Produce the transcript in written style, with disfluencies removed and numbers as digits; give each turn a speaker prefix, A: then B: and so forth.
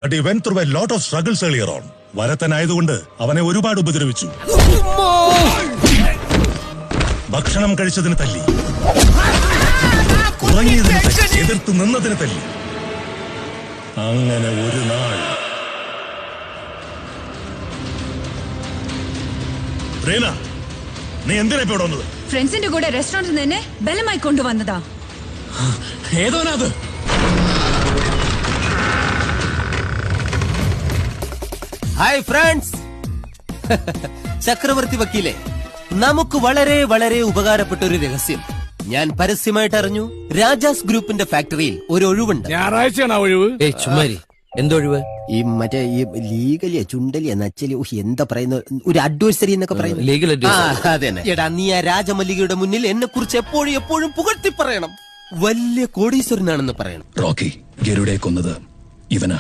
A: But he went through a lot of struggles earlier on. വരത്തനായതുകൊണ്ട് അവനെ ഒരുപാട് ഉപദ്രവിച്ചു. ഭക്ഷണം കഴിച്ചതിന് തല്ലി, ഉറങ്ങിയതിന് തല്ലി, എതിർത്ത് നിന്നതിന് തല്ലി. അങ്ങനെ ഒരു നാൾ റീന, നീ എന്തിനാ ഇപ്പൊ ഇവിടെ വന്നത്?
B: ഫ്രണ്ട്സിന്റെ കൂടെ റെസ്റ്റോറന്റിൽ നിന്ന് ബലമായി കൊണ്ടുവന്നതാ.
C: ഏതോനത്?
D: ഹായ് ഫ്രണ്ട്സ്, ചക്രവർത്തി വക്കീലെ, നമുക്ക് വളരെ വളരെ ഉപകാരപ്പെട്ട ഒരു രഹസ്യം ഞാൻ പരസ്യമായിട്ട് അറിഞ്ഞു. രാജാസ് ഗ്രൂപ്പിന്റെ ഫാക്ടറിയിൽ ഒരു ഒഴിവുണ്ട്.
C: ഞായറാഴ്ചയാണ് ഒഴിവ്.
D: ചുമ്മാരി, എന്തൊഴിവ്? ഈ മറ്റേ ഈ ലീഗലിയ ചുണ്ടലിയ നച്ചലി എന്താ പറയുന്ന ഒരു അഡ്വൈസറി എന്നൊക്കെ പറയുന്നത്. ലീഗൽ അതെ. എടാ, നീ ആ രാജമല്ലികയുടെ മുന്നിൽ എന്നെ കുറിച്ച് എപ്പോഴും എപ്പോഴും പുകഴ്ത്തി പറയണം. വലിയ കോടീശ്വരനാണെന്ന് പറയണം.
E: റോക്കി ഗരുഡയെ കൊന്നത് ഇവനാ.